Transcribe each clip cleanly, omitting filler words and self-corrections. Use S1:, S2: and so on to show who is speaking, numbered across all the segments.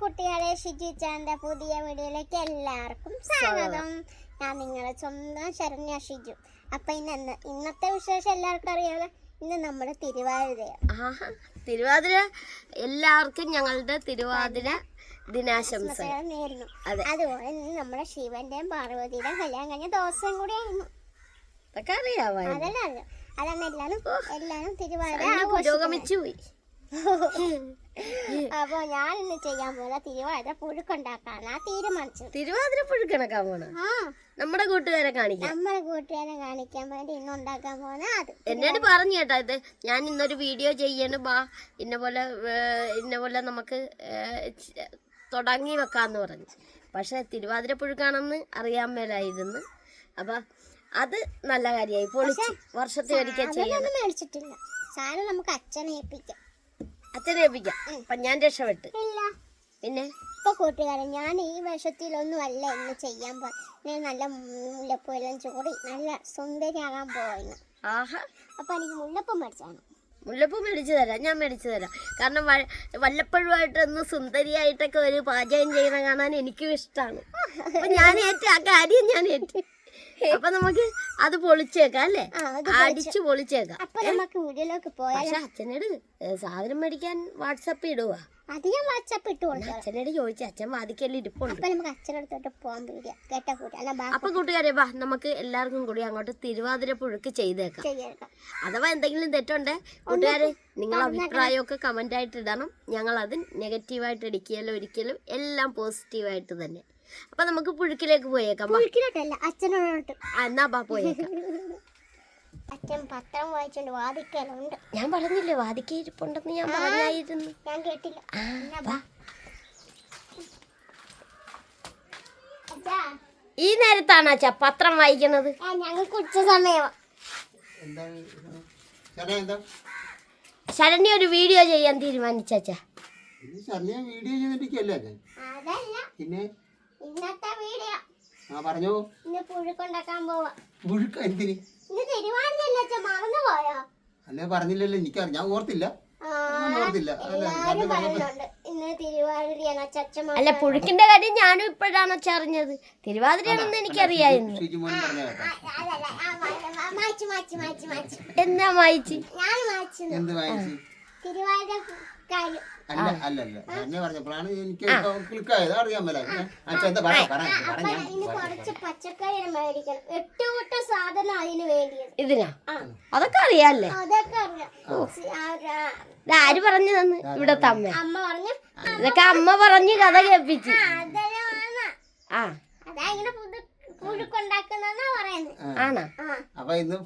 S1: കുട്ടികളെ, ഷിജു ചാന്റെ പുതിയ വീഡിയോയിലേക്ക് എല്ലാവർക്കും സ്വാഗതം. ഞാൻ നിങ്ങളുടെ സ്വന്തം ശരണ്യ ഷിജു. അപ്പൊ ഇന്നത്തെ വിശേഷം എല്ലാവർക്കും അറിയാലോ. ഇന്ന് നമ്മുടെ തിരുവാതിരയാണ്.
S2: തിരുവാതിര എല്ലാവർക്കും ഞങ്ങളുടെ തിരുവാതിര ദിനാശംസകൾ
S1: നേരുന്നു. അതുപോലെ ഇന്ന് നമ്മുടെ ശിവന്റെയും പാർവതിയുടെയും കല്യാണം കഴിഞ്ഞ ദിവസം കൂടി ആയിരുന്നു.
S2: അതൊക്കെ അറിയാമോ?
S1: അതാണ് എല്ലാരും തിരുവാതിര
S2: പുരോഗമിച്ചു പോയി.
S1: അപ്പൊ ഞാൻ ഇന്ന് ചെയ്യാൻ പോലെ തിരുവാതിര പുഴുക്കുണ്ടാക്കാനാ തീരുമാനിച്ചത്.
S2: തിരുവാതിര പുഴുക്കണക്കാൻ പോണ നമ്മുടെ കൂട്ടുകാരെ കാണിക്കാൻ
S1: വേണ്ടി ഇന്ന് ഉണ്ടാക്കാൻ പോണ. അത്
S2: എന്നോട് പറഞ്ഞു കേട്ടോ, ഇത് ഞാൻ ഇന്നൊരു വീഡിയോ ചെയ്യണം, ബാ ഇന്ന പോലെ നമുക്ക് തുടങ്ങി വെക്കാന്ന് പറഞ്ഞു. പക്ഷെ തിരുവാതിര പുഴുക്കാണെന്ന് അറിയാൻ മേലായിരുന്നു. അപ്പൊ അത് നല്ല കാര്യമായി. പൊളിച്ച് വർഷത്തിൽ ഒരിക്കൽ ചെയ്യാൻ
S1: മേടിച്ചിട്ടില്ല. സാധനം നമുക്ക് അച്ഛനെ ഏൽപ്പിക്കാം.
S2: അപ്പൊ ഞാൻ രക്ഷപ്പെട്ട്. പിന്നെ
S1: ഇപ്പൊ കൂട്ടുകാരൻ, ഞാൻ ഈ വേഷത്തിലൊന്നും അല്ല ഇന്ന് ചെയ്യാൻ പോയി. നല്ല മുല്ലപ്പൂ എല്ലാം ചൂടി നല്ല സുന്ദരിയാകാൻ പോയിന്ന്. അപ്പൊ എനിക്ക് മുല്ലപ്പൂ മേടിച്ചാണ്.
S2: മുല്ലപ്പൂ മേടിച്ചു തരാം, ഞാൻ മേടിച്ചു തരാം. കാരണം വല്ലപ്പോഴുമായിട്ടൊന്ന് സുന്ദരിയായിട്ടൊക്കെ ഒരു പാചകം ചെയ്യണ കാണാൻ എനിക്കും ഇഷ്ടമാണ്. അപ്പൊ ഞാൻ ഏറ്റു, ആ കാര്യം ഞാൻ ഏറ്റു. അപ്പൊ നമുക്ക് അത് പൊളിച്ചേക്കാം അല്ലേ, അടിച്ചു പൊളിച്ചേക്കാം.
S1: അപ്പൊ നമുക്ക് വീട്ടിലേക്ക് പോയാൽ.
S2: പക്ഷെ അച്ഛനോട് സാധനം മേടിക്കാൻ വാട്സപ്പ് ഇടുവാ.
S1: അത് ഞാൻ വാട്സപ്പ് ഇട്ടു കൊടുത്തു.
S2: അച്ഛനോട് ചോദിച്ചു, അച്ഛൻ വാദിക്കല് ഇരിപ്പുണ്ട്.
S1: അപ്പൊ നമുക്ക് അച്ഛനടുത്തോട്ട് പോകാൻ പറ്റില്ല കേട്ടോ.
S2: അപ്പൊ കൂട്ടുകാരെ, വാ നമുക്ക് എല്ലാവർക്കും കൂടി അങ്ങോട്ട് തിരുവാതിര പുഴുക്ക് ചെയ്തേക്കാം. അഥവാ എന്തെങ്കിലും തെറ്റുണ്ട് കൂട്ടുകാരെ, നിങ്ങളെ അഭിപ്രായമൊക്കെ കമന്റ് ആയിട്ട് ഇടണം. ഞങ്ങൾ അത് നെഗറ്റീവായിട്ട് അടിക്കുകയല്ലോ ഒരിക്കലും, എല്ലാം പോസിറ്റീവായിട്ട് തന്നെ. അപ്പൊ നമുക്ക് പുഴുക്കിലേക്ക് പോയേക്കാം.
S1: അച്ഛനോട്ട്
S2: എന്നാ ബാ പോയേക്കാം.
S1: അച്ഛൻ പത്രം വായിച്ചോണ്ട് വാദിക്കലുണ്ട്.
S2: ഞാൻ പറഞ്ഞില്ലേ വാദിക്കയിരിപ്പുണ്ടെന്ന് ഞാൻ പറഞ്ഞായിരുന്നു.
S1: ഞാൻ കേട്ടില്ല.
S2: ഈ നേരത്താണ് അച്ഛാ പത്രം വായിക്കുന്നത്?
S1: ഞങ്ങൾക്ക് ഉച്ച സമയമാ.
S2: ശരണ്യ ഒരു വീഡിയോ ചെയ്യാൻ തീരുമാനിച്ചാ.
S1: ഇന്നത്തെ വീഡിയോ
S3: പറഞ്ഞോ.
S1: ഇന്ന് പുഴുക്കുണ്ടാക്കാൻ പോവാ.
S3: പുഴുക്ക എന്തിന്?
S1: ഇന്ന് തിരുവാതിരയല്ലേ അച്ഛാ, മറന്നു പോയോ?
S3: അല്ലേ പറഞ്ഞില്ലല്ലോ, എനിക്കറിയാം, ഞാൻ ഓർത്തില്ല.
S1: എല്ലാരും പറയുന്നുണ്ട് ഇന്ന് തിരുവാതിരയാണ് അച്ഛൻ.
S2: അല്ല, പുഴുക്കിന്റെ കാര്യം ഞാനും ഇപ്പോഴാണ് അച്ഛറിഞ്ഞത്. തിരുവാതിരയാണെന്ന് എനിക്കറിയായിരുന്നു. എന്നാ വായിച്ച്?
S1: ഞാൻ വായിച്ചു തിരുവാതിര കാര്യം.
S3: അല്ല പറഞ്ഞപ്പോഴാണ് എനിക്ക് ക്ലിക്കായത്. അറിയാൻ മേല.
S1: ഇന്ന് കുറച്ച് പച്ചക്കറി മേടിക്കണം. 8 കൂട്ടം സാധനം അതിന് വേണ്ടിയത്.
S2: ഇതിനാ? അതൊക്കെ അറിയാല്ലേ?
S1: അതൊക്കെ അറിയാം.
S2: ആര് പറഞ്ഞു തന്ന്? ഇവിടത്തെ അമ്മ.
S1: അമ്മ പറഞ്ഞു.
S2: ഇതൊക്കെ അമ്മ പറഞ്ഞു കഥ കേൾപ്പിച്ചു.
S1: അതാ ഇങ്ങനെ പുഴുക്കുണ്ടാക്കുന്ന പറയുന്നത്.
S2: ആണോ?
S3: അപ്പൊ ഇന്ന്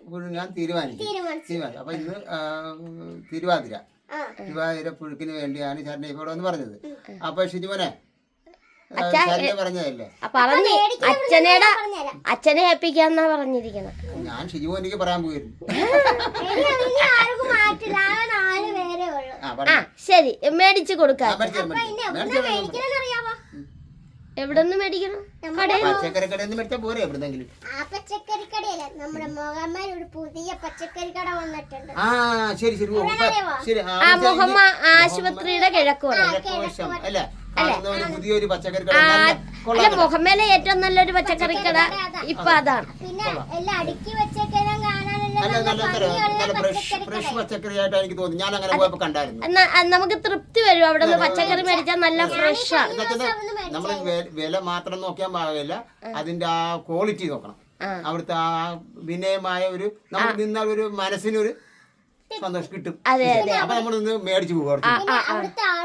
S3: പുഴുങ്ങാൻ തീരുമാനിച്ചു. അപ്പൊ ഇന്ന് തിരുവാതിര പുഴുക്കിന് വേണ്ടിയാണ് ശരണ്യ ഇവിടെ വന്ന് പറഞ്ഞത്. അപ്പൊ ഷിജുമോനെ ശരണ്യ പറഞ്ഞതല്ലേ,
S2: അച്ഛനെ ഏൽപ്പിക്കാന്നാ പറഞ്ഞിരിക്കണം.
S3: ഞാൻ ഷിജുമോനിക്ക് പറയാൻ പോയിരുന്നു.
S2: ശരി, മേടിച്ചു കൊടുക്കാം. എവിടെന്ന് മേടിക്കണം?
S3: പച്ചക്കറി കടയിൽ മേടിച്ചാൽ പോരെ എവിടെന്നെങ്കിലും.
S1: പച്ചക്കറി കടയല്ല, നമ്മുടെ മുഹമ്മയിൽ ഒരു പുതിയ പച്ചക്കറി കട വന്നിട്ടുണ്ട്.
S3: ശരി.
S2: മുഹമ്മ ആശുപത്രിയുടെ കിഴക്കോണം
S3: അല്ലേ? പുതിയൊരു പച്ചക്കറി കട.
S2: അല്ല, മുഹമ്മയിലെ ഏറ്റവും നല്ലൊരു പച്ചക്കറി കട ഇപ്പൊ അതാണ്.
S1: പിന്നെ എല്ലാം അടുക്കി വെച്ചേക്കാൻ
S3: ഫ്രഷ് പച്ചക്കറി ആയിട്ട് എനിക്ക് തോന്നി. ഞാൻ അങ്ങനെ പോയപ്പോ കണ്ടായിരുന്നു.
S2: നമുക്ക് തൃപ്തി വരും. അവിടെ നിന്ന് പച്ചക്കറി മേടിച്ചാൽ നല്ല ഫ്രഷ് ആണ്.
S3: നമ്മള് വില മാത്രം നോക്കാൻ പാടില്ല, അതിന്റെ ആ ക്വാളിറ്റി നോക്കണം. അവിടുത്തെ ആ വിനയമായ ഒരു നമ്മൾ നിന്നാൽ ഒരു മനസ്സിനൊരു സന്തോഷം കിട്ടും. അപ്പൊ നമ്മൾ നിന്ന് മേടിച്ചു പോകും.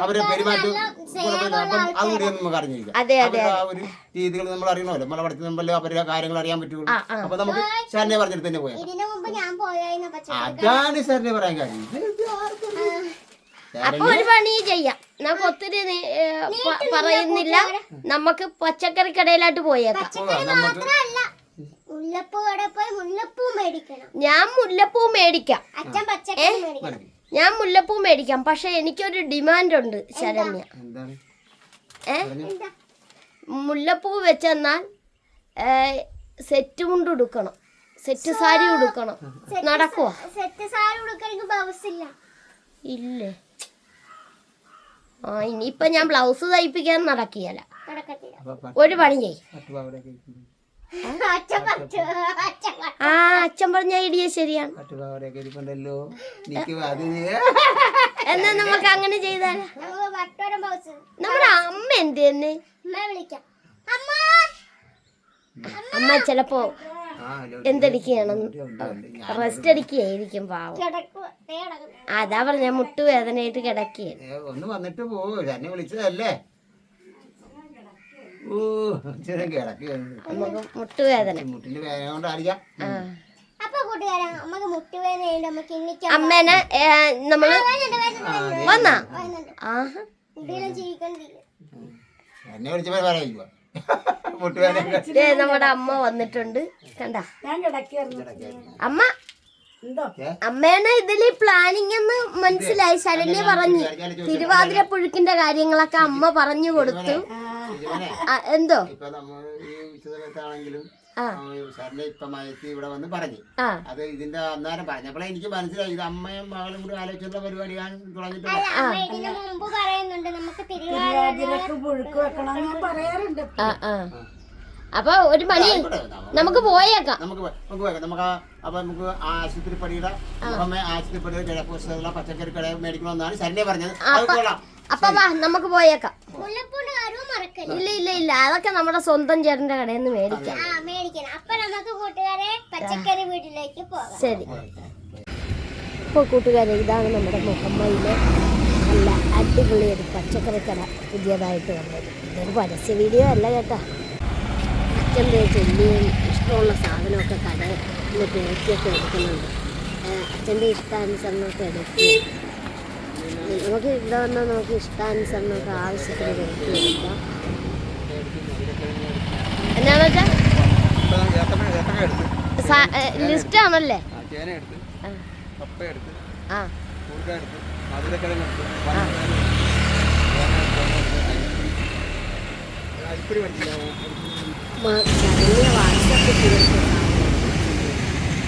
S3: അവരെ പെരുമാറ്റം അതുകൂടി നമുക്ക് അറിഞ്ഞിരിക്കാം. ആ ഒരു രീതികൾ നമ്മൾ അറിയണമല്ലോ. നമ്മളെ പഠിത്തം നമ്മളെ അവരുടെ കാര്യങ്ങൾ അറിയാൻ പറ്റുള്ളൂ. അപ്പൊ നമുക്ക് ശരണ്യ പറഞ്ഞിട്ട് തന്നെ പോയാൽ അതാണ് ശരണ്യ പറയാൻ കാര്യം.
S2: അപ്പൊ ഒരു പണി ചെയ്യാം, നമുക്ക് ഒത്തിരി പറയുന്നില്ല, നമുക്ക് പച്ചക്കറി കടയിലായിട്ട് പോയേക്കാം. ഞാൻ മുല്ലപ്പൂ മേടിക്കാം. പക്ഷെ എനിക്കൊരു ഡിമാൻഡ് ഉണ്ട് ശരണ്യ. മുല്ലപ്പൂ വെച്ചെന്നാൽ സെറ്റ് മുണ്ട് ഉടുക്കണം, സെറ്റ് സാരി ഉടുക്കണം. നടക്കുവാ?
S1: സെറ്റ് സാരി ഉടുക്കാൻ ഇല്ലേ?
S2: ആ ഇനിയിപ്പൊ ഞാൻ ബ്ലൗസ് തയ്പ്പിക്കാൻ നടക്കിയല്ല.
S1: നടക്കത്തില്ല.
S2: ഒരു പണി ചെയ്.
S3: പട്ടുപാവാടയൊക്കെ ഇരിക്കുന്നു.
S2: ആ അച്ഛൻ പറഞ്ഞ ഐഡിയ ശരിയാണ്.
S3: പട്ടുപാവാടയൊക്കെ ഇരിപ്പുണ്ടല്ലോ. നിക്ക് അത്
S2: എന്നാ നമുക്ക് അങ്ങനെ ചെയ്താലോ.
S1: നമുക്ക് വട്ടോരം ബ്ലൗസ്.
S2: നമ്മുടെ അമ്മ എന്ത് തന്നെ
S1: അമ്മയെ വിളിക്കാം. അമ്മ
S2: അമ്മ ചിലപ്പോ എന്തടിക്കുകയാണ്, റെസ്റ്റ് അടിക്കുകയായിരിക്കും പാവം.
S1: കിടക്കുക. ദേ കിടക്കുന്നു.
S2: അതാ പറഞ്ഞ മുട്ടുവേദനയായിട്ട് കിടക്കുകയാണ്.
S3: ഒന്ന് വന്നിട്ട് പോവോ, എന്നെ വിളിച്ചതല്ലേ. ഓ കിടക്കുകയാണ്.
S2: നമുക്ക് മുട്ടുവേദന.
S3: മുട്ടിന്റെ വേദന കൊണ്ടായിരിക്കാം.
S2: ആ
S1: അപ്പൊ കൂട്ടുകാരാ നമുക്ക് മുട്ടുവേദനയുണ്ട്. നമുക്ക് ഇന്നിക്കാൻ
S2: അമ്മേനെ നമ്മള് വന്നാ ആഹാ
S1: കുട്ടികളെ ജീവിക്കണ്ടില്ല.
S3: എന്നെ വിളിച്ചപ്പോ പറയാ മുട്ടുവേദന.
S2: ദേ നമ്മുടെ അമ്മ വന്നിട്ടുണ്ട് കണ്ട. അമ്മ അമ്മേനെ ഇതില് പ്ലാനിങ് എന്ന് മനസ്സിലായി. ശരണ്യ പറഞ്ഞു തിരുവാതിര പുഴുക്കിന്റെ കാര്യങ്ങളൊക്കെ അമ്മ പറഞ്ഞു കൊടുത്തു. എന്തോ
S3: ഇപ്പൊ നമ്മൾ ഈ ഉച്ചസമയത്താണെങ്കിലും ഇപ്പൊ മയത്തി ഇവിടെ വന്ന് പറഞ്ഞു. അത് ഇതിന്റെ അന്നേരം പറഞ്ഞപ്പോഴേ എനിക്ക് മനസ്സിലായി ഇത് അമ്മയും മകളും കൂടി ആലോചിച്ചുള്ള പരിപാടിയാണ് തുടങ്ങിയിട്ടുള്ളത്.
S1: അമ്മ ഇതിന് മുമ്പ് പറയുന്നുണ്ട് നമുക്ക് തിരുവാതിരക്ക് പുഴുക്ക് വെക്കണം പറയാറുണ്ട്.
S2: അപ്പൊ ഒരു പണി നമുക്ക് പോയേക്കാം.
S3: നമുക്ക് അപ്പൊ നമുക്ക് ആശുപത്രിപ്പടിയുടെ ആശുപത്രിപ്പടിയുടെ കിഴക്കുവശത്തുള്ള പച്ചക്കറി കട മേടിക്കണമെന്നാണ് ശരണ്യ പറഞ്ഞത്. അത് കൊള്ളാം.
S2: അപ്പൊ വാ നമുക്ക് പോയേക്കാം.
S1: മുല്ലപ്പൂണ്ട് കാര്യവും മറക്കരുത്.
S2: ഇല്ല ഇല്ല ഇല്ല അതൊക്കെ നമ്മുടെ സ്വന്തം ചേട്ടന്റെ കടയിൽ നിന്ന് മേടിക്കാം.
S1: മേടിക്കണം. അപ്പൊ നമുക്ക് കൂട്ടുകാരെ പച്ചക്കറി വീട്ടിലേക്ക് പോകാം.
S2: ശരി. ഇപ്പോൾ കൂട്ടുകാരെ ഇതാണ് നമ്മുടെ മുഹമ്മയിലെ നല്ല അടിപൊളി ഒരു പച്ചക്കറി കട പുതിയതായിട്ട് വന്നത്. ഇതൊരു പരസ്യ വീഡിയോ അല്ല കേട്ടോ. അച്ഛൻ്റെ ചെല്ലിയും ഇഷ്ടമുള്ള സാധനമൊക്കെ കടയിൽ നിന്ന് പേർക്കൊക്കെ എടുക്കുന്നുണ്ട്. അച്ഛൻ്റെ ഇഷ്ടാനുസരണമൊക്കെ എടുക്കുക. നമുക്ക് ഇവിടെ വന്നാൽ നമുക്ക് ഇഷ്ടാനുസരണമൊക്കെ ആവശ്യത്തിന് എടുക്കാം. എന്നാന്ന് വെച്ചാൽ ലിസ്റ്റ് ആണല്ലേ. ആ വാട്സപ്പ്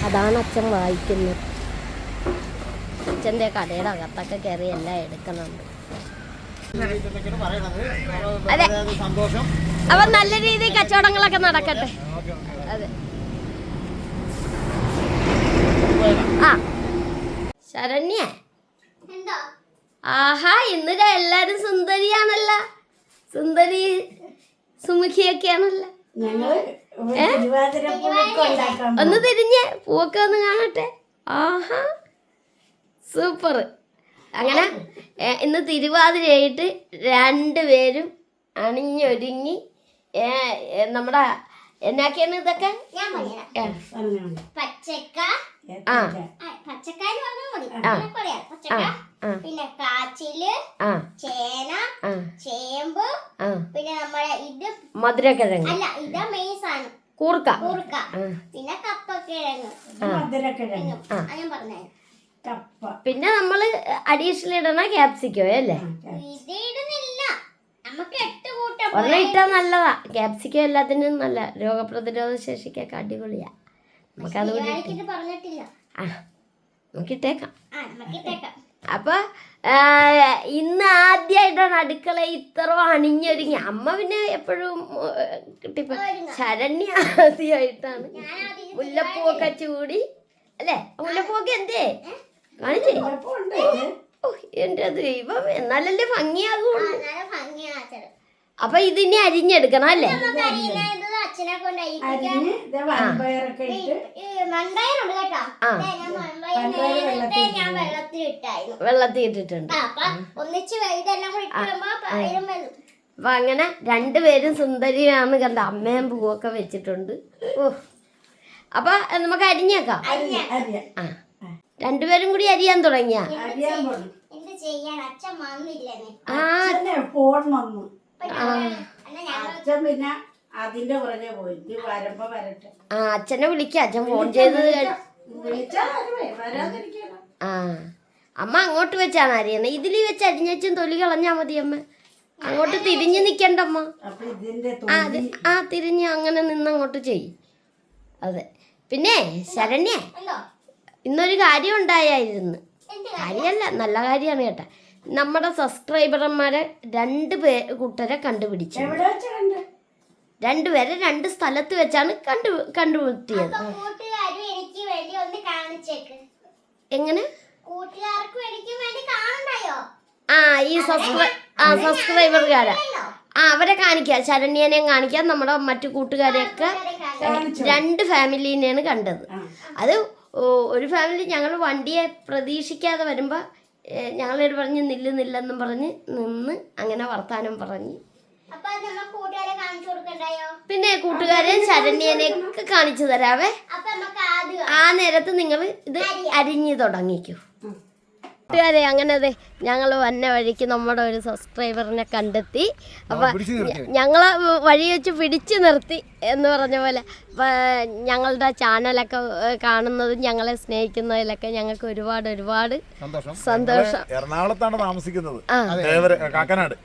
S2: അതാണ് അച്ഛൻ വായിക്കുന്നത്. അച്ഛൻ്റെ കടയുടെ അകത്തൊക്കെ കയറി എല്ലാം എടുക്കുന്നുണ്ട്. അതെ അപ്പൊ നല്ല രീതിയിൽ കച്ചവടങ്ങളൊക്കെ നടക്കട്ടെ. അതെ. ആ ശരണ്യ
S1: എന്തോ
S2: ആഹാ ഇന്ന് എല്ലാരും സുന്ദരിയാണല്ല. സുന്ദരി സുമുഖിയൊക്കെയാണല്ലോ. ഒന്ന് തിരിഞ്ഞ് പൂവൊക്കെ ഒന്ന് കാണട്ടെ. ആഹാ സൂപ്പർ. അങ്ങനെ ഇന്ന് തിരുവാതിരയായിട്ട് രണ്ടുപേരും അണിഞ്ഞൊരുങ്ങി നമ്മുടെ എന്നാക്കിയാണ് ഇതൊക്കെ.
S1: ഞാൻ പറയാം. പച്ചക്ക പച്ചക്കാര് പറഞ്ഞാൽ മതി. പറയാം. പച്ചക്ക പിന്നെ കാച്ചില് ചേന ചേമ്പ് പിന്നെ നമ്മുടെ ഇത്
S2: മധുരക്കിഴങ്ങ്
S1: അല്ല ഇതാ മെയിൻ സാധനം
S2: കൂർക്ക
S1: പിന്നെ കപ്പക്കിഴങ്ങ് ഞാൻ പറഞ്ഞു.
S2: പിന്നെ നമ്മള് അഡീഷണൽ ഇടണ ക്യാപ്സിക്കോ അല്ലേ.
S1: ഇത് ഇടുന്നില്ല. നമുക്ക് 8 കൂട്ടം
S2: ഒരെണ്ണം ഇട്ടാ നല്ലതാ. ക്യാപ്സിക്കോ എല്ലാത്തിനും നല്ല രോഗപ്രതിരോധ ശേഷിക്കൊക്കെ അടിപൊളിയാ. നമുക്കത്
S1: പറഞ്ഞിട്ടില്ല.
S2: ആ നമുക്കിട്ടേക്കാം.
S1: നമുക്കിട്ടേക്കാം.
S2: അപ്പൊ ഇന്ന് ആദ്യമായിട്ടാണ് അടുക്കള ഇത്ര അണിഞ്ഞൊരുങ്ങി. അമ്മ പിന്നെ എപ്പോഴും കിട്ടിപ്പോ ശരണ്യ ആദ്യമായിട്ടാണ് മുല്ലപ്പൂവൊക്കെ ചൂടി അല്ലേ. മുല്ലപ്പൂവൊക്കെ എന്തേ കാണിച്ചേ. എന്റെ ദൈവം എന്നാലല്ലേ ഭംഗിയാകുള്ളൂ. അപ്പൊ ഇതിനെ അരിഞ്ഞെടുക്കണം അല്ലേ.
S1: അച്ഛനെ കൊണ്ട് ഞാൻ
S2: വെള്ളത്തിൽ ഇട്ടിട്ടുണ്ട്. അപ്പൊ അങ്ങനെ രണ്ടുപേരും സുന്ദരിയാണ് കണ്ട. അമ്മയും പൂവൊക്കെ വെച്ചിട്ടുണ്ട്. ഓ അപ്പൊ നമുക്ക് അരിഞ്ഞേക്കാം. ആ രണ്ടുപേരും കൂടി അരിയാൻ തുടങ്ങിയ. അച്ഛനെ വിളിക്കാം. അച്ഛൻ ഫോൺ ചെയ്ത് ആ അമ്മ അങ്ങോട്ട് വെച്ചാണ് അരിയണേ. ഇതില് വെച്ച് അരിഞ്ഞച്ചും തൊലി കളഞ്ഞാ മതി അമ്മ. അങ്ങോട്ട് തിരിഞ്ഞു നിക്കണ്ടമ്മ. ആ തിരിഞ്ഞ് അങ്ങനെ നിന്നങ്ങോട്ട് ചെയ്യും. അതെ. പിന്നെ ശരണ്യ ഇന്നൊരു കാര്യം ഉണ്ടായിരുന്നു. കാര്യമല്ല നല്ല കാര്യമാണ് കേട്ടാ. നമ്മുടെ സബ്സ്ക്രൈബർമാരെ 2 കൂട്ടരെ കണ്ടുപിടിച്ചു. രണ്ടുപേരെ 2 സ്ഥലത്ത് വെച്ചാണ് കണ്ടുപിടിയത്.
S1: കൂട്ടുകാരും എനിക്ക് വേണ്ടി ഒന്ന് കാണിച്ചേക്ക്.
S2: എങ്ങനെ?
S1: കൂട്ടുകാർക്കും എനിക്കും വേണ്ടി കാണണ്ടായോ?
S2: ഈ സബ്സ്ക്രൈബർകാരെ അവരെ കാണിക്കാം. ശരണ്യനെയും കാണിക്കാം, നമ്മുടെ മറ്റു കൂട്ടുകാരെയൊക്കെ. 2 ഫാമിലീനെയാണ് കണ്ടത്. അത് ഒരു ഫാമിലി ഞങ്ങൾ വണ്ടിയെ പ്രതീക്ഷിക്കാതെ വരുമ്പോൾ ഞങ്ങളോട് പറഞ്ഞ് നില്ലെന്നും പറഞ്ഞ് നിന്ന് അങ്ങനെ വർത്താനം പറഞ്ഞ്. പിന്നെ കൂട്ടുകാരെ ശരണ്യനെയൊക്കെ കാണിച്ചു തരാവേ. ആ നേരത്ത് നിങ്ങൾ ഇത് അരിഞ്ഞു തുടങ്ങിക്കൂ. കൂട്ടുകാരെ അങ്ങനെ അതെ ഞങ്ങൾ വന്ന വഴിക്ക് നമ്മുടെ ഒരു സബ്സ്ക്രൈബറിനെ കണ്ടെത്തി. അപ്പം ഞങ്ങളെ വഴി വെച്ച് പിടിച്ചു നിർത്തി എന്ന് പറഞ്ഞ പോലെ. ഞങ്ങളുടെ ചാനലൊക്കെ കാണുന്നതും ഞങ്ങളെ സ്നേഹിക്കുന്നതിലൊക്കെ ഞങ്ങൾക്ക് ഒരുപാട് സന്തോഷം.
S4: എറണാകുളത്താണ് താമസിക്കുന്നത്, കാക്കനാട്.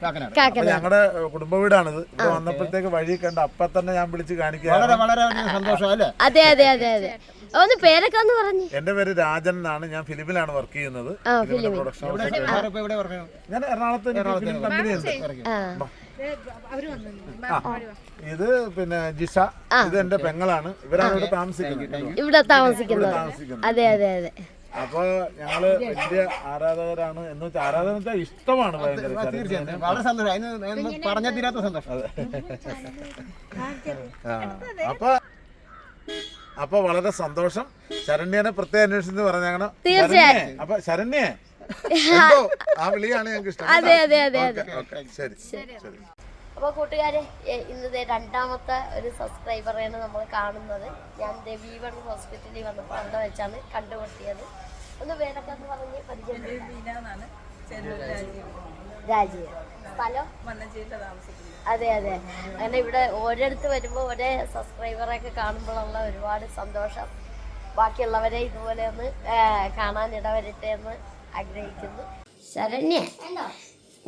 S4: ഞങ്ങളുടെ കുടുംബ വീടാണിത്. ഇവിടെ വന്നപ്പോഴത്തേക്ക് വഴി കണ്ട് അപ്പൊ തന്നെ ഞാൻ വിളിച്ച് കാണിക്കുക.
S2: അതെ അതെ അതെ അതെ. ഒന്ന് പേരൊക്കെ ഒന്ന് പറഞ്ഞു.
S4: എന്റെ പേര് രാജൻ എന്നാണ്. ഞാൻ ഫിലിമിലാണ് വർക്ക് ചെയ്യുന്നത്. ഞാൻ എറണാകുളത്ത് ഫിലിം കമ്പനിയുണ്ട്. ഇത് പിന്നെ ജിഷ, ഇത് എന്റെ പെങ്ങളാണ്. ഇവരാണ് ഇവിടെ താമസിക്കുന്നത്.
S2: അതെ അതെ അതെ.
S4: അപ്പൊ ഞങ്ങള് വലിയ ആരാധകരാണ്. എന്ന് വെച്ചാൽ ആരാധന വെച്ചാൽ ഇഷ്ടമാണ് ഭയങ്കര.
S3: വളരെ സന്തോഷം, പറഞ്ഞ തീരാത്ത സന്തോഷം.
S4: അപ്പൊ വളരെ സന്തോഷം. ശരണ്യനെ പ്രത്യേക അന്വേഷിച്ചെന്ന് പറഞ്ഞാണ്. അപ്പൊ ശരണ്യെ ആ വിളിയാണ് ഞങ്ങൾക്ക് ഇഷ്ടം.
S2: അതെ അതെ അതെ അതെ.
S4: ശരി.
S2: അപ്പോൾ കൂട്ടുകാരെ, ഇന്നത്തെ 2ാമത്തെ ഒരു സബ്സ്ക്രൈബറെയാണ് നമ്മൾ കാണുന്നത്. ഞാൻ V1 ഹോസ്പിറ്റലിൽ വന്നപ്പോൾ അവിടെ വെച്ചാണ് കണ്ടുമുട്ടിയത്. ഒന്ന് പേരൊക്കെ ഒന്ന് പറഞ്ഞ് പരിചയം. രാജീവ്. സ്ഥലം? അതെ അതെ. അങ്ങനെ ഇവിടെ ഓരോരുത്തർ വരുമ്പോൾ ഒരേ സബ്സ്ക്രൈബറെയൊക്കെ കാണുമ്പോഴുള്ള ഒരുപാട് സന്തോഷം. ബാക്കിയുള്ളവരെ ഇതുപോലെ ഒന്ന് കാണാനിടവരട്ടെ എന്ന് ആഗ്രഹിക്കുന്നു. ശരണ്യ,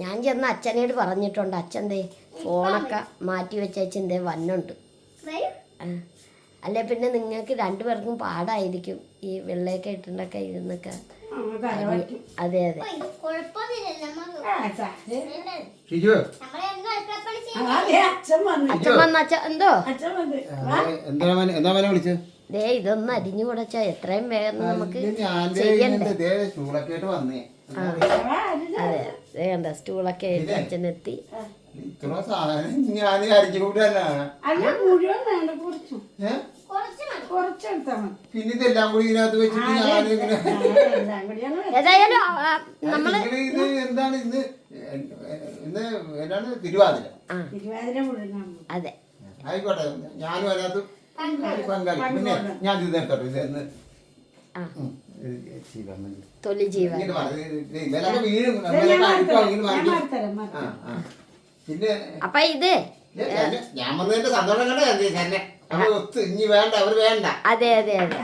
S2: ഞാൻ ചെന്ന് അച്ഛനോട് പറഞ്ഞിട്ടുണ്ട്. അച്ഛൻ്റെ ഫോണൊക്കെ മാറ്റി വെച്ചേ വന്നുണ്ട്. അല്ലെ പിന്നെ നിങ്ങൾക്ക് 2 പേർക്കും പാടായിരിക്കും ഈ വെള്ളയൊക്കെ ഇട്ടുണ്ടൊക്കെ ഇരുന്നൊക്കെ. അതെ അതെ. അച്ഛൻ വന്ന എന്തോ ദേ ഇതൊന്ന് അരിഞ്ഞു കൊടുച്ചാ എത്രയും വേഗം നമുക്ക് ചെയ്യണ്ടേ. അതെ വേണ്ട, സ്റ്റൂളൊക്കെ അച്ഛനെത്തി.
S3: പിന്നെല്ലാം കൂടി ഇതിനകത്ത് വെച്ചിട്ട്
S2: ഏതായാലും നമ്മള്
S3: എന്താണ് ഇന്ന് എന്താണ് തിരുവാതിര.
S2: അതെ
S3: ആയിക്കോട്ടെ, ഞാനും അതിനകത്ത് പങ്കാളി. പിന്നെ ഞാൻ ഇത് നേരത്തോട്ടെ ഇതെന്ന്
S2: തൊലി ജീവൻ.
S3: പിന്നെ
S2: അപ്പൊ ഇത്
S3: ഞാൻ വന്നതിന്റെ സന്തോഷം കണ്ടേ തന്നെ. അപ്പൊ ഇനി വേണ്ട, അവർ വേണ്ട.
S2: അതെ അതെ അതെ.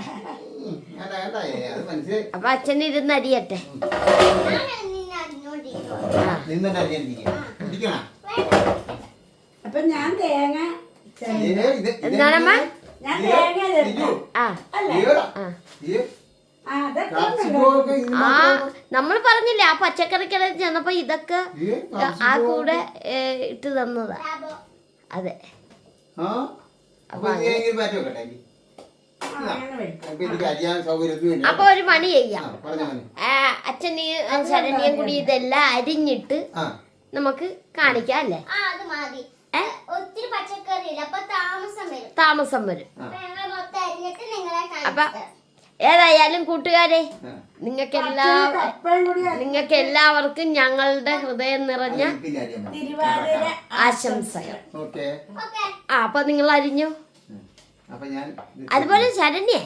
S3: അത് മനസ്സിലായി.
S2: അപ്പൊ അച്ഛൻ ഇരുന്ന് അരിയട്ടെ.
S5: അപ്പൊ ഞാൻ തേങ്ങ
S2: എന്താണമ്മ? നമ്മൾ പറഞ്ഞില്ലേ ആ പച്ചക്കറിക്കട ചെന്നപ്പോ ഇതൊക്കെ ആ കൂടെ ഇട്ട് തന്നതാ. അതെ. അപ്പൊ ഒരു പണി ചെയ്യാം. അച്ഛനെയും ശരണ്യം കൂടി ഇതെല്ലാം അരിഞ്ഞിട്ട് നമുക്ക് കാണിക്കാം അല്ലേ?
S1: ഒത്തിരി പച്ചക്കറി
S2: താമസം വരും. അപ്പൊ ഏതായാലും കൂട്ടുകാരെ, നിങ്ങൾക്ക് എല്ലാവർക്കും ഞങ്ങളുടെ ഹൃദയം നിറഞ്ഞ ആശംസകൾ. അപ്പൊ നിങ്ങൾ അരിഞ്ഞു. അതുപോലെ ശരണ്യെ,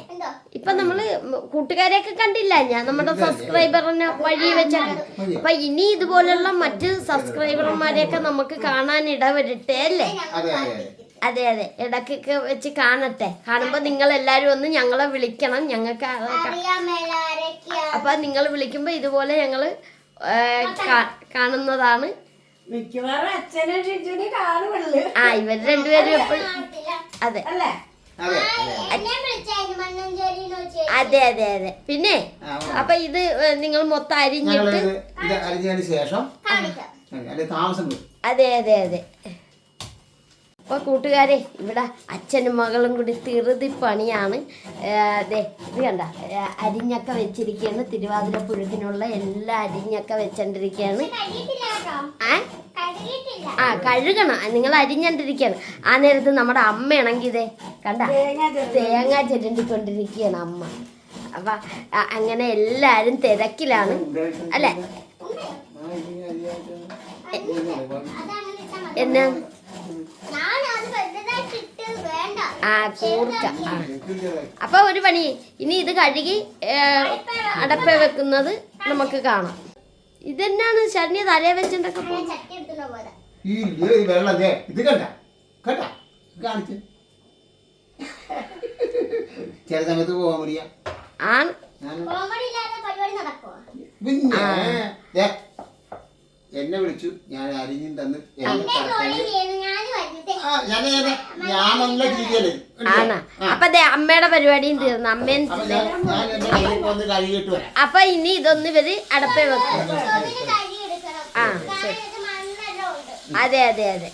S2: ഇപ്പൊ നമ്മള് കൂട്ടുകാരെയൊക്കെ കണ്ടില്ല, ഞാൻ നമ്മുടെ സബ്സ്ക്രൈബറിനെ വഴി വെച്ചാൽ. അപ്പൊ ഇനി ഇതുപോലുള്ള മറ്റ് സബ്സ്ക്രൈബർമാരെയൊക്കെ നമുക്ക് കാണാൻ ഇടവരട്ടെ അല്ലേ? അതെ അതെ, ഇടയ്ക്കൊക്കെ വെച്ച് കാണട്ടെ. കാണുമ്പോ നിങ്ങൾ എല്ലാരും ഒന്ന് ഞങ്ങളെ വിളിക്കണം. ഞങ്ങൾക്ക് അപ്പൊ നിങ്ങൾ വിളിക്കുമ്പോ ഇതുപോലെ ഞങ്ങള് കാണുന്നതാണ്. ഇവർ 2 പേരും എപ്പോഴും. അതെ അതെ അതെ അതെ. പിന്നെ അപ്പൊ ഇത് നിങ്ങൾ മൊത്തം അരിഞ്ഞിട്ട്
S3: ഇത് അരിഞ്ഞതിന് ശേഷം അല്ലെ താമസം വരും.
S2: അതെ അതെ അതെ. അപ്പോൾ കൂട്ടുകാരെ, ഇവിടെ അച്ഛനും മകളും കൂടി തിറുതി പണിയാണ്. അതെ, ഇത് കണ്ട അരിഞ്ഞൊക്കെ വെച്ചിരിക്കുകയാണ്. തിരുവാതിര പുഴുക്കിനുള്ള എല്ലാ അരിഞ്ഞൊക്കെ വെച്ചോണ്ടിരിക്കുകയാണ്. ആ കഴുകണം, നിങ്ങൾ അരിഞ്ഞോണ്ടിരിക്കുകയാണ്. ആ നേരത്ത് നമ്മുടെ അമ്മയാണെങ്കിൽ ഇതേ കണ്ട തേങ്ങ ചെരണ്ടിക്കൊണ്ടിരിക്കുകയാണ് അമ്മ. അപ്പം അങ്ങനെ എല്ലാവരും തിരക്കിലാണ് അല്ലേ? എന്നാ കൂർക്ക. അപ്പൊ ഒരു പണി, ഇനി ഇത് കഴുകി അടപ്പ വെക്കുന്നത് നമുക്ക് കാണാം. ഇതെന്നാണ് ശരണ്യ തലയെ വെച്ചിട്ടൊക്കെ
S3: ഈ വെള്ളം ഇത് കണ്ട കേട്ട കാണിച്ച് ചില സമയത്ത് പോകാൻ മടിയാ.
S2: ആണ്
S3: പിന്നെ എന്നെ വിളിച്ചു, ഞാൻ അരിഞ്ഞും തന്ന് ഞാൻ നല്ല രീതിയല്ലേ.
S2: ആണ്. അപ്പൊ അതെ അമ്മയുടെ പരിപാടിയും തീർന്നു. അമ്മയും
S3: കഴുകിയിട്ട് വരാം.
S2: അപ്പൊ ഇനി ഇതൊന്ന് ഇവര് അടപ്പ വെക്കും. ആ ശരി. അതെ അതെ അതെ.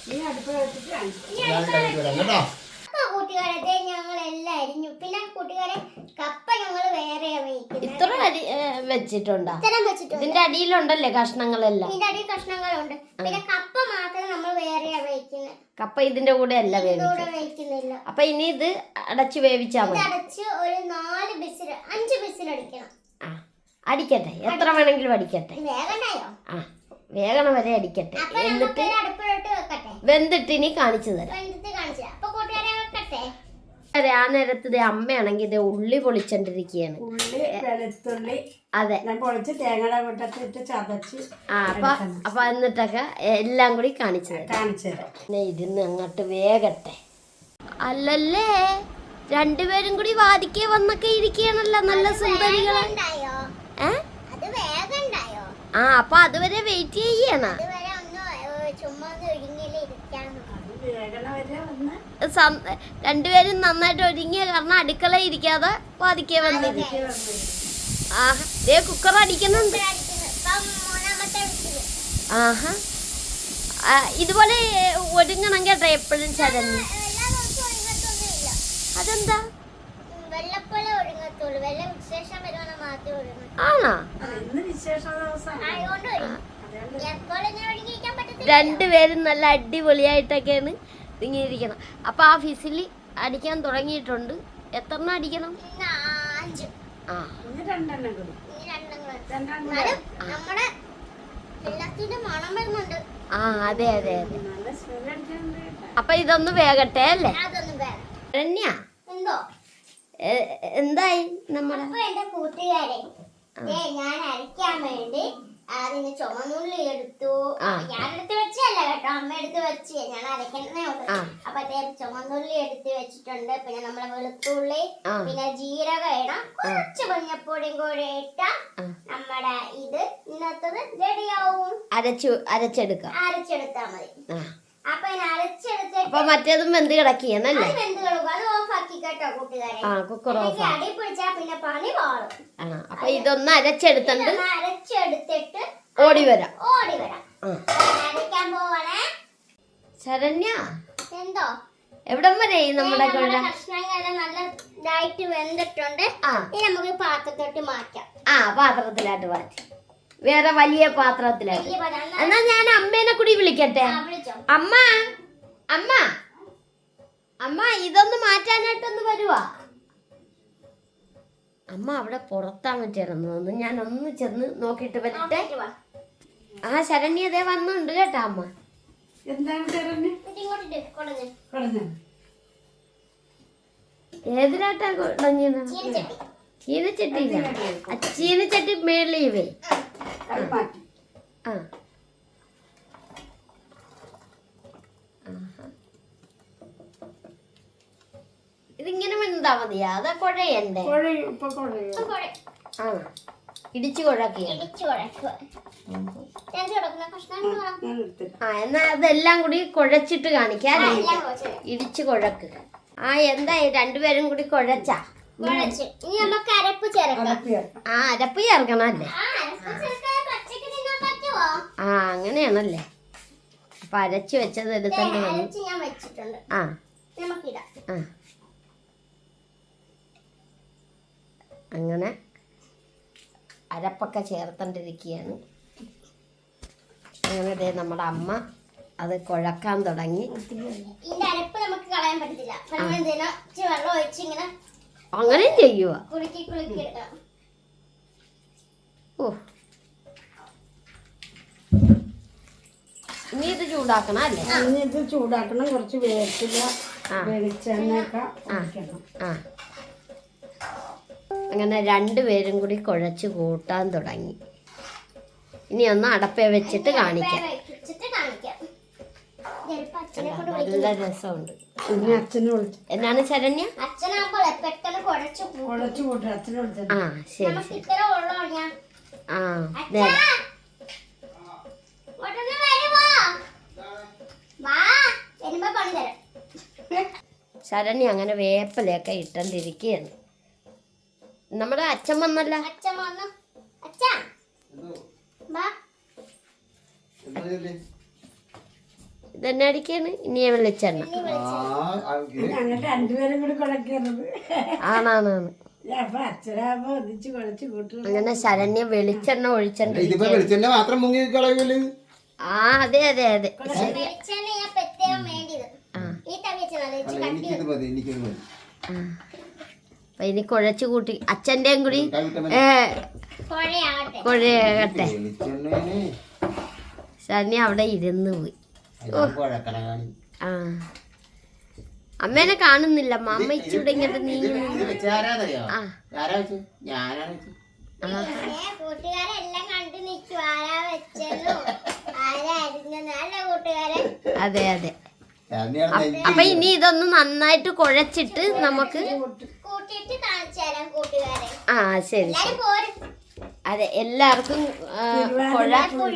S1: കൂട്ടുകാരെ ഞങ്ങൾ എല്ലാം അരിഞ്ഞു. പിന്നെ കൂട്ടുകാരെ കപ്പ ഞങ്ങൾ വേറെ
S2: ഇത്ര അരി വെച്ചിട്ടുണ്ടോ? ഇതിന്റെ അടിയിലുണ്ടല്ലേ കഷ്ണങ്ങളെല്ലാം?
S1: ഇതിന്റെ അടിയിൽ കഷ്ണങ്ങളുണ്ട്. പിന്നെ കപ്പ മാത്രം നമ്മൾ വേറെയാ വേവിക്കുന്നത്.
S2: കപ്പ ഇതിന്റെ കൂടെ അല്ല വേവിക്കുന്നില്ല. അപ്പൊ ഇനി ഇത് അടച്ച് വേവിച്ചാൽ മതി.
S1: അടച്ച് ഒരു 4 വിസിൽ 5 വിസിൽ അടിക്കണം.
S2: ആ അടിക്കട്ടെ, എത്ര വേണമെങ്കിലും അടിക്കട്ടെ.
S1: വേഗണ്ടായോ?
S2: ആ വേഗണ വരെ അടിക്കട്ടെ. എന്നിട്ട്
S1: അടുപ്പിലോട്ട് വെക്കട്ടെ.
S2: വെന്തിട്ട് ഇനി കാണിച്ചു തരാം.
S1: അപ്പൊ കൂട്ടുകാരെ വെക്കട്ടെ.
S2: അതെ, ആ നേരത്ത് ഇത് അമ്മയാണെങ്കിൽ ഇത് ഉള്ളി പൊളിച്ചോണ്ടിരിക്കുകയാണ്. അതെ. അപ്പൊ എന്നിട്ടൊക്കെ എല്ലാം കൂടി കാണിച്ചു തരാം. ഇരുന്ന് അങ്ങോട്ട് വേഗട്ടെ. അല്ലല്ലേ, രണ്ടുപേരും കൂടി വാദിക്കേ വന്നൊക്കെ ഇരിക്കുകയാണല്ലോ നല്ല സുന്ദരികളെ. ആ അപ്പൊ അതുവരെ വെയിറ്റ് ചെയ്യണം. രണ്ടുപേരും നന്നായിട്ട് ഒരുങ്ങിയ കാരണം അടുക്കള ഇരിക്കാതെ വാദിക്കേ വന്നിരിക്കും. ആഹാ ദേ കുക്കർ അടിക്കുന്നുണ്ട്. ആഹാ ഇതുപോലെ ഒരുങ്ങണം കേട്ടോ എപ്പോഴും ചരഞ്ഞ്. അതെന്താ? ആണോ? രണ്ടുപേരും നല്ല അടിപൊളിയായിട്ടൊക്കെയാണ് ഇരിക്കണം. അപ്പൊ ആ ഫിസിൽ അടിക്കാൻ തുടങ്ങിയിട്ടുണ്ട്. എത്രണ്ണം അടിക്കണം? ആ ആ അതെ അതെ അതെ. അപ്പൊ ഇതൊന്ന് വേഗട്ടെ അല്ലേ? എന്തായി നമ്മുടെ
S1: കൂട്ടുകാരെ? ഞാൻ അരയ്ക്കാൻ വേണ്ടി അതിന് ചുമന്നുള്ളി എടുത്തു. ഞാനെടുത്ത് വെച്ചല്ല കേട്ടോ, അമ്മ എടുത്ത് വെച്ച്. ഞാൻ അരയ്ക്കുന്നേ ഉള്ളൂ. അപ്പൊ ചുമന്നുള്ളി എടുത്ത് വെച്ചിട്ടുണ്ട്. പിന്നെ നമ്മളെ വെളുത്തുള്ളി, പിന്നെ ജീരകം ഇടാം, കുറച്ച് മഞ്ഞപ്പൊടിയും കൂടെ ഇട്ടാ നമ്മുടെ ഇത് ഇന്നത്തത് റെഡിയാവും. അരച്ചെടുത്താ മതി. അപ്പൊ അരച്ചെടുത്തിട്ട്
S2: മറ്റേതും വെന്ത് കിടക്കിയെന്നല്ലേ?
S1: അത് ഓഫാക്കി കേട്ടോ കൂട്ടുകാരെ. അടി പിടിച്ചാ പിന്നെ പണി പാളും.
S2: അപ്പൊ ഇതൊന്ന് അരച്ചെടുത്തിട്ട്
S1: ഓടി വരാം. അരയ്ക്കാൻ പോവാണേ.
S2: ശരണ്യ
S1: എന്തോ
S2: എവിടം വരെ നമ്മുടെ
S1: കഷ്ണങ്ങളെല്ലാം നല്ല ഇതായിട്ട് വെന്തിട്ടുണ്ട്. ഇനി നമുക്ക് പാത്രത്തോട്ട് മാറ്റാം.
S2: പാത്രത്തിലായിട്ട് മാറ്റി, വേറെ വലിയ പാത്രത്തിലായിട്ട്. എന്നാ ഞാൻ അമ്മേനെ കൂടി വിളിക്കട്ടെ. അമ്മ അമ്മ അമ്മ ഇതൊന്ന് മാറ്റാനായിട്ടൊന്ന് വരുവാ. അമ്മ അവിടെ പുറത്താൻ പറ്റിയിരുന്നു. ഞാൻ ഒന്ന് ചെന്ന് നോക്കിട്ട് വരട്ടെ. ആ ശരണ്യ അതേ വന്നുണ്ട് കേട്ടാ അമ്മ. ഏതിനാട്ടാ കുടഞ്ഞത്? ചീനച്ചട്ടിയില്ല. ചീനച്ചട്ടി മേളിവേ. ഇതിങ്ങനെ വെന്താ മതിയാ? അതാ കുഴയണ്ടേ? ഇടിച്ചു കുഴക്കുകയാണ്. എന്നാ അതെല്ലാം കൂടി കുഴച്ചിട്ട് കാണിക്കാ. ഇടിച്ചു കുഴക്കുക. എന്തായി രണ്ടുപേരും കൂടി കുഴച്ചാ?
S1: കുഴച്ച് ഇനി നമുക്ക് അരപ്പ് ചേർക്കാം.
S2: ആ അരപ്പ് ചേർക്കണം അല്ലേ?
S1: ആ അരപ്പ് ചേർക്കാതെ പച്ചക്ക് തിന്നാൻ പറ്റുമോ?
S2: ആ അങ്ങനെയാണല്ലേ. അപ്പൊ അരച്ച് വെച്ചത് എടുത്തോണ്ട് വന്നു.
S1: അരച്ച് ഞാൻ വെച്ചിട്ടുണ്ട്.
S2: ആ
S1: നമുക്കിടാം.
S2: ആ അങ്ങനെ അരപ്പൊക്കെ ചേർത്തോണ്ടിരിക്കുകയാണ്. അങ്ങനെ ദേ നമ്മുടെ അമ്മ അത് കുഴക്കാൻ തുടങ്ങി.
S1: ഇതിന്റെ അരപ്പ് നമുക്ക് കളയാൻ പറ്റത്തില്ല. അപ്പൊ നമ്മൾ എന്തെങ്കിലും ഇച്ചിരി വെള്ളം ഒഴിച്ച് ഇങ്ങനെ
S2: അങ്ങനെയും ചെയ്യുക.
S1: കുലുക്കി കുലുക്കി എടുക്കണം.
S2: ഓ ഇനി ഇത് ചൂടാക്കണം അല്ലേ?
S5: ഇനി ഇത് ചൂടാക്കണം. കുറച്ച് വേപ്പില വെളിച്ചെണ്ണയൊക്കെ ഒഴിക്കണം.
S2: ആ അങ്ങനെ രണ്ടുപേരും കൂടി കുഴച്ച് കൂട്ടാൻ തുടങ്ങി. ഇനി ഒന്ന് അടപ്പേ വെച്ചിട്ട് കാണിക്കാം.
S1: വെച്ചിട്ട് കാണിക്കാം. ചിലപ്പോ അച്ഛനെ കൊണ്ട്
S2: നല്ല രസമുണ്ട്.
S5: പിന്നെ അച്ഛനെ വിളിച്ചു.
S2: എന്നാണ് ശരണ്യ?
S1: അച്ഛനാകുമ്പോൾ പെട്ടെന്ന് കുഴച്ച്
S5: കുഴച്ച് കൂട്ടും. അച്ഛനെ വിളിച്ചു.
S2: ആ ശരി
S1: നമുക്ക്
S2: ശരി.
S1: ഇത്ര ഉള്ളോ ഞാൻ.
S2: ആ
S1: അച്ഛാ, ഇങ്ങോട്ടൊന്ന് വരുവോ? വാ, വരുമ്പോ പണി തരാം.
S2: ശരണ്യ അങ്ങനെ വേപ്പിലയൊക്കെ ഇട്ടോണ്ടിരിക്കുകയാണ്. നമ്മുടെ അച്ഛൻ വന്നല്ല.
S1: അച്ഛൻ വന്നു. അച്ഛാ വാ.
S2: ഇതെന്നെ അടിക്കാണ്. ഇനി വെളിച്ചെണ്ണ
S5: ഞങ്ങൾ രണ്ടുപേരും കൂടി കുഴക്കുന്നത്.
S2: ആണാണാണ്.
S5: അപ്പൊ അച്ഛനാകുമ്പോ ഒന്നിച്ച് കുഴച്ച് കൂട്ടും.
S2: അങ്ങനെ ശരണ്യ വെളിച്ചെണ്ണ
S3: ഇതിപ്പോ
S2: ഒഴിച്ചോണ്ടിരിക്കുകയാണ്.
S3: വെളിച്ചെണ്ണ മാത്രം മുങ്ങി കളയൂല്ലേ?
S2: ആ അതെ അതെ അതെ.
S1: വെളിച്ചെണ്ണ ഞാൻ പ്രത്യേകം വേണ്ടിയത്.
S2: ആ
S1: ഈ തവി വെച്ചാൽ വെച്ച് കട്ടി
S3: എനിക്കിത് മതി, എനിക്കിത് മതി.
S2: അപ്പൊ ഇനി കുഴച്ചു കൂട്ടി അച്ഛൻ്റെയും കൂടി
S1: കുഴയാകട്ടെ.
S2: കുഴയട്ടെ.
S3: വെളിച്ചെണ്ണേനെ
S2: ശരണ്യ അവിടെ ഇരുന്ന് പോയി.
S3: കുഴക്കണ കാണി.
S2: ആ അമ്മേനെ കാണുന്നില്ല. അമ്മ ഇച്ചിരി ഇങ്ങോട്ട് നീങ്ങി.
S3: ഇത് വെച്ചാരാന്നറിയോ?
S2: ആ.
S3: ആരാ വെച്ചു? ഞാനാണ് വെച്ചു.
S1: കൂട്ടുകാരെല്ലാം കണ്ടു നിൽക്കും. ആരാ വെച്ചല്ലോ ആരാ അരിഞ്ഞത്. അല്ല കൂട്ടുകാരെ.
S2: അതെ അതെ.
S3: തന്നെയാണ് നെഞ്ചി.
S2: അപ്പൊ ഇനി ഇതൊന്ന് നന്നായിട്ട് കുഴച്ചിട്ട് നമുക്ക്
S1: കൂട്ടിയിട്ട് കാണിച്ചു തരാം കൂട്ടുകാരെ.
S2: ആ ശരി ശരി.
S1: എല്ലാരും പോരും.
S2: അതെ എല്ലാവർക്കും കുഴ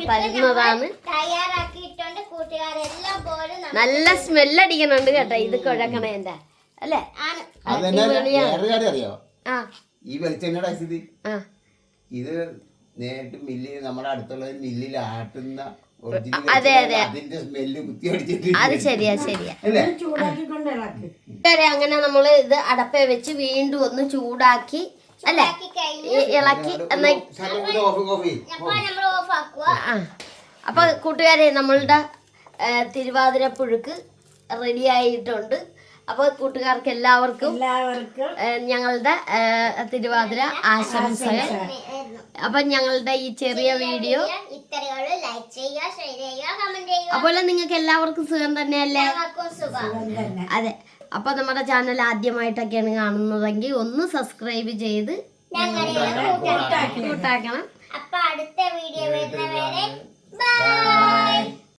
S2: തരുന്നതാണ്.
S1: തയ്യാറാക്കിയിട്ടുണ്ട്. കൂട്ടുകാരെല്ലാം പോരും.
S2: നല്ല സ്മെല്ലടിക്കണുണ്ട് കേട്ടോ ഇത് കുഴക്കണേന്റെ അല്ലേ?
S1: ആണ്.
S3: അതന്നെ വേറൊരു കാര്യം അറിയോ?
S2: ആ
S3: ഈ വെളിച്ചെണ്ണയുടെ സ്ഥിതി
S2: ആ
S3: ഇത് നേരിട്ട് മില്ലിൽ നമ്മുടെ അടുത്തുള്ള മില്ലിൽ ആട്ടുന്ന original
S2: അതെ,
S3: വെളിച്ചെണ്ണ, അതിന്റെ സ്മെല്ല് കുത്തി അടിച്ചിട്ട്
S2: അത് ശരിയാ ശരിയാ.
S3: അല്ലേ?
S5: ചൂടാക്കിക്കൊണ്ട് ഇളക്കി.
S2: അങ്ങനെ നമ്മള് ഇത് അടപ്പേ വെച്ച് വീണ്ടും ഒന്ന് ചൂടാക്കി അല്ലേ
S1: ആക്കി കഴിഞ്ഞു.
S2: ഇളക്കി എന്നാ
S1: അപ്പൊ നമ്മൾ ഓഫ് ആക്കുക.
S2: ആ അപ്പൊ കൂട്ടുകാരെ നമ്മളുടെ തിരുവാതിര പുഴുക്ക് റെഡി ആയിട്ടുണ്ട്. അപ്പോൾ കൂട്ടുകാർക്ക് എല്ലാവർക്കും ഞങ്ങളുടെ തിരുവാതിര ആശംസകൾ. അപ്പം ഞങ്ങളുടെ ഈ ചെറിയ വീഡിയോ
S1: ഇത്രയുള്ളൂ. ലൈക്ക് ചെയ്യുക, ഷെയർ ചെയ്യുക, കമന്റ് ചെയ്യുക.
S2: അതുപോലെ നിങ്ങൾക്ക് എല്ലാവർക്കും സുഖം തന്നെയല്ലേ?
S1: ഞങ്ങൾക്കും സുഖം.
S2: അതെ. അപ്പൊ നമ്മുടെ ചാനൽ ആദ്യമായിട്ടൊക്കെയാണ് കാണുന്നതെങ്കിൽ ഒന്ന് സബ്സ്ക്രൈബ് ചെയ്ത്
S1: ഞങ്ങളെ
S2: കൂട്ടാക്കണം.
S1: അപ്പൊ അടുത്ത വീഡിയോ വരുന്നവരെ ബൈ.